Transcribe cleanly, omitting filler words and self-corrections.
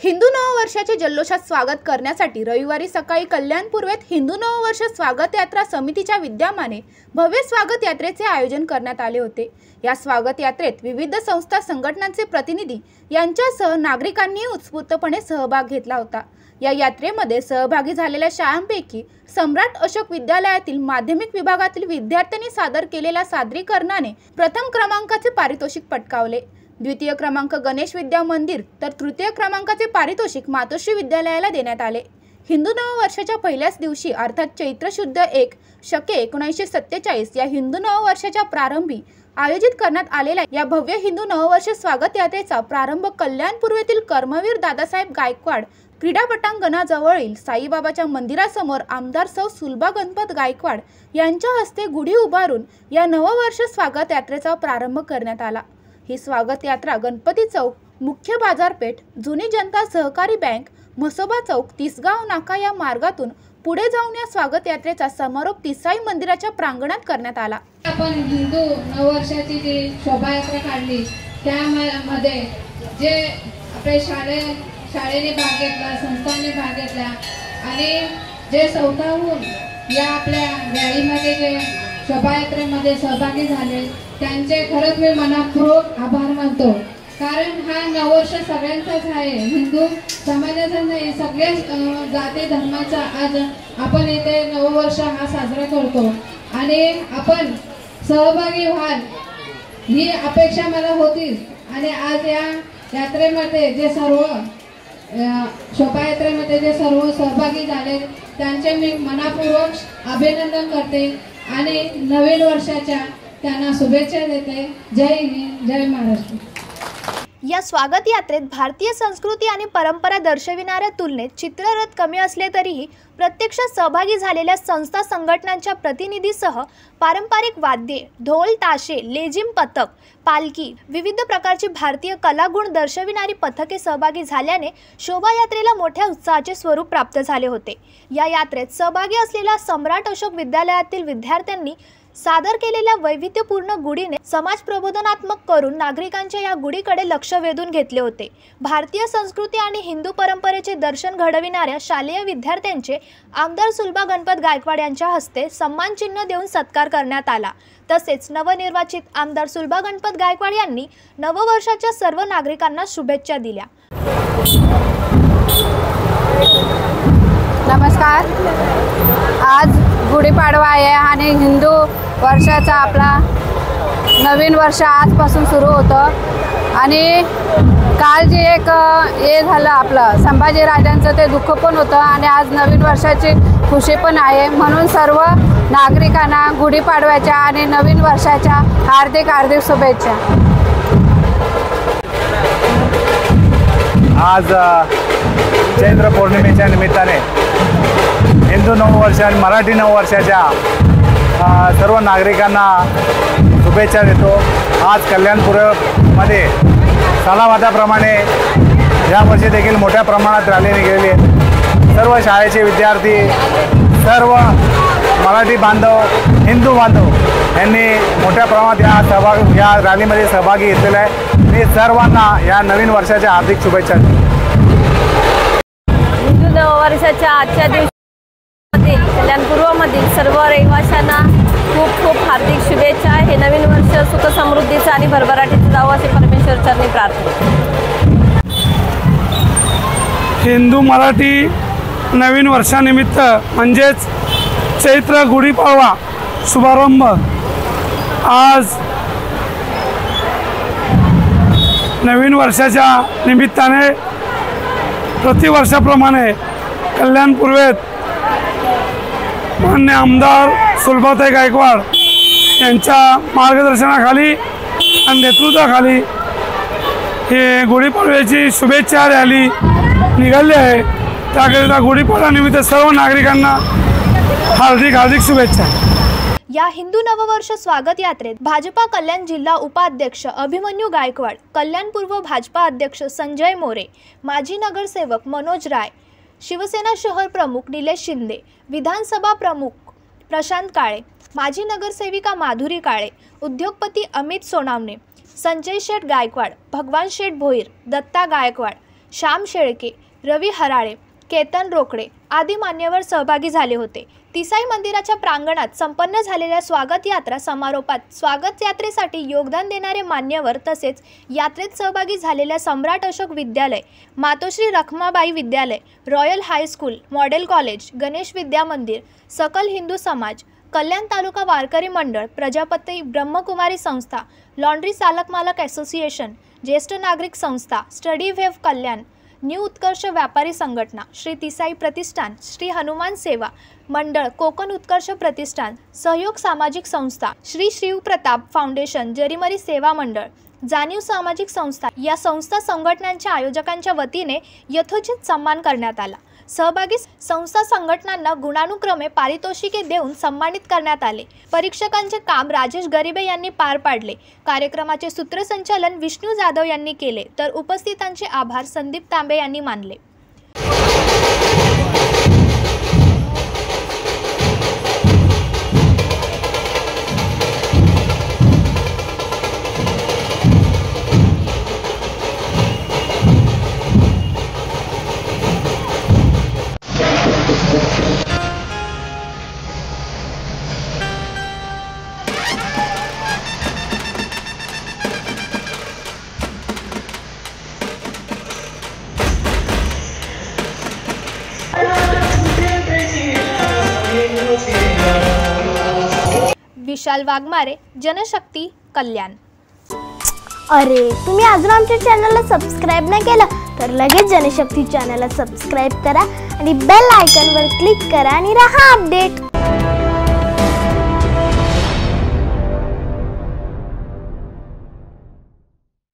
हिंदू नववर्षाचे जल्लोषात स्वागत करण्यासाठी रविवारी सकाळी कल्याण पूर्वेत हिंदू नववर्ष स्वागत यात्रा समितीच्या विद्यमाने भव्य स्वागत यात्रेचे आयोजन करण्यात आले होते। या स्वागत यात्रेत विविध संस्था संघटनांचे प्रतिनिधी यांच्यासह नागरिकांनी उत्स्फूर्तपणे सहभाग घेतला होता। या यात्रेमध्ये सहभागी झालेल्या शाळांपैकी सम्राट अशोक विद्यालयातील माध्यमिक विभागातील विद्यार्थ्यांनी सादर केलेल्या सादरीकरणाने प्रथम क्रमांकाचे पारितोषिक पटकावले। द्वितीय क्रमांक गणेश विद्या मंदिर तर तृतीय क्रमांकाचे पारितोषिक मातोश्री विद्यालयाला देण्यात आले। हिंदू नववर्षाच्या पहिल्याच दिवशी अर्थात चैत्र शुद्ध 1 शके 1947 या हिंदू नववर्षाच्या प्रारंभी आयोजित करण्यात आलेल्या या भव्य हिंदू नववर्ष स्वागत यात्रेचा प्रारंभ कल्याण पूर्वेतील कर्मवीर दादासाहेब गायकवाड क्रीडा पटांगणाजवळील साईबाबाच्या मंदिरासमोर आमदार सौ सुलभा गणपत गायकवाड यांच्या हस्ते गुढी उभारून या नववर्ष स्वागत यात्रेचा प्रारंभ करण्यात आला। ही स्वागत यात्रा गणपती चौक, मुख्य बाजारपेठ, जुनी जनता सहकारी बँक, म्हसोबा चौक, तिसगाव नाका या मार्गातून पुढे जाऊन या स्वागत यात्रेचा समारोप तिसाई मंदिराच्या प्रांगणात करण्यात आला। आपण हिंदू नववर्षाची जी शोभायात्रा काढली त्यामध्ये जे आपले शाळेने भाग घेतला, संस्थांनी भाग घेतला आणि जे स्वतःहून या आपल्या रॅलीमध्ये जे शोभायात्रेमध्ये सहभागी झाले त्यांचे खरंच मी मनापूर्वक आभार मानतो। कारण हा नववर्ष सगळ्यांचाच आहे, हिंदू समाजाचा नाही, सगळ्या जाती धर्माचा आज आपण इथे नववर्ष हा साजरा करतो आणि आपण सहभागी व्हाल ही अपेक्षा मला होती। आणि आज या यात्रेमध्ये जे सर्व शोभायात्रेमध्ये जे सर्व सहभागी झाले त्यांचे मी मनापूर्वक अभिनंदन करते आणि नवीन वर्षाच्या त्यांना शुभेच्छा देते। जय हिंद, जय महाराष्ट्र। या स्वागत यात्रेत भारतीय संस्कृती आणि परंपरा दर्शविणाऱ्या तुलनेत चित्ररथ कमी असले तरीही प्रत्यक्ष सहभागी झालेल्या संस्था संघटनांच्या प्रतिनिधीसह पारंपरिक वाद्ये, ढोल ताशे, लेझिम पथक, पालखी, विविध प्रकारची भारतीय कलागुण दर्शविणारी पथके सहभागी झाल्याने शोभायात्रेला मोठ्या उत्साहाचे स्वरूप प्राप्त झाले होते। या यात्रेत सहभागी असलेल्या सम्राट अशोक विद्यालयातील विद्यार्थ्यांनी सादर केलेल्या वैविध्यपूर्ण गुढीने समाज प्रबोधनात्मक करून नागरिकांच्या या गुढीकडे लक्ष वेधून घेतले होते। भारतीय संस्कृती आणि हिंदू परंपरेचे दर्शन घडविणाऱ्या शालेय विद्यार्थ्यांचे आमदार सुलभा गणपत गायकवाड यांच्या हस्ते सन्मान चिन्ह देऊन सत्कार करण्यात आला। तसेच नवनिर्वाचित आमदार सुलभा गणपत गायकवाड यांनी नववर्षाच्या सर्व नागरिकांना शुभेच्छा दिल्या। नमस्कार। आज गुढीपाडवा आहे आणि हिंदू वर्षाचा आपला नवीन वर्ष आजपासून सुरू होतं आणि काल जे एक हे झालं आपलं संभाजीराजांचं ते दुःख पण होतं आणि आज नवीन वर्षाची खुशी पण आहे। म्हणून सर्व नागरिकांना गुढीपाडव्याच्या आणि नवीन वर्षाच्या हार्दिक हार्दिक शुभेच्छा। आज चैत्र पौर्णिमेच्या निमित्ताने हिंदू नववर्ष आणि मराठी नववर्षाच्या सर्व नागरिकांना शुभेच्छा देतो। आज कल्याणपूरमध्ये सालावादाप्रमाणे यावर्षी देखील मोठ्या प्रमाणात रॅली निघालेली आहे। सर्व शाळेचे विद्यार्थी, सर्व मराठी बांधव, हिंदू बांधव यांनी मोठ्या प्रमाणात या रॅलीमध्ये सहभागी घेतलेला आहे। मी सर्वांना या नवीन वर्षाच्या हार्दिक शुभेच्छा देतो। हिंदू नववर्षाच्या आजच्या दिवशी कल्याण पूर्वमधील सर्व रहिवाशांना खूप खूप हार्दिक शुभेच्छा। हे नवीन वर्ष सुख समृद्धीचं आणि भरभराटीचं जावं असे परमेश्वर चरणी प्रार्थना। हिंदू मराठी नवीन वर्षानिमित्त म्हणजेच चैत्र गुढीपाडवा शुभारंभ आज नवीन वर्षाच्या निमित्ताने प्रतिवर्षाप्रमाणे कल्याण पूर्वेत मान्य आमदार सुलभाताई गायकवाड यांच्या मार्गदर्शनाखाली आणि नेतृत्वाखाली हे गुढीपाडव्याची शुभेच्छा रॅली निघाली आहे। त्याकरिता गुढीपाडव्यानिमित्त सर्व नागरिकांना हार्दिक हार्दिक शुभेच्छा। या हिंदू नववर्ष स्वागत यात्रेत भाजपा कल्याण जिल्हा उपाध्यक्ष अभिमन्यू गायकवाड, कल्याण पूर्व भाजपा अध्यक्ष संजय मोरे, माजी नगरसेवक मनोज राय, शिवसेना शहर प्रमुख निलेश शिंदे, विधानसभा प्रमुख प्रशांत काळे, माजी नगरसेविका माधुरी काळे, उद्योगपती अमित सोनावणे, संजय शेठ गायकवाड, भगवान शेठ भोईर, दत्ता गायकवाड, श्याम शेळके, रवी हराळे, केतन रोकडे आदी मान्यवर सहभागी झाले होते। तिसाई मंदिराच्या प्रांगणात संपन्न झालेल्या स्वागत यात्रा समारोपात स्वागत यात्रेसाठी योगदान देणारे मान्यवर तसेच यात्रेत सहभागी झालेल्या सम्राट अशोक विद्यालय, Matoshri Rakhmabai Vidyalaya, royal high school, model college, Ganesh Vidya Mandir, Sakal Hindu समाज, कल्याण तालुका वारकरी मंडळ, प्रजापती ब्रह्मकुमारी संस्था, लॉन्ड्री चालक मालक असोसिएशन, ज्येष्ठ नागरिक संस्था, स्टडी वेव्ह कल्याण, न्यू उत्कर्ष व्यापारी संघटना, श्री तिसाई प्रतिष्ठान, श्री हनुमान सेवा मंडळ, कोकण उत्कर्ष प्रतिष्ठान, सहयोग सामाजिक संस्था, श्री शिवप्रताप फाउंडेशन, जरीमरी सेवा मंडळ, जाणीव सामाजिक संस्था या संस्था संघटनांच्या आयोजकांच्या वतीने यथोचित सन्मान करण्यात आला। सहभागी संस्था संघटनांना गुणानुक्रमे पारितोषिके देऊन सन्मानित करण्यात आले। परीक्षकांचे काम राजेश गरिबे यांनी पार पाडले। कार्यक्रमाचे सूत्रसंचालन विष्णू जाधव यांनी केले तर उपस्थितांचे आभार संदीप तांबे यांनी मानले। विशाल वाघमारे, जनशक्ती, कल्याण। अरे तुम्ही अजून आमच्या चॅनलला सबस्क्राइब नाही केलं तर लगेच जनशक्ती चॅनलला सबस्क्राइब करा आणि बेल आयकॉनवर क्लिक करा आणि रहा अपडेट।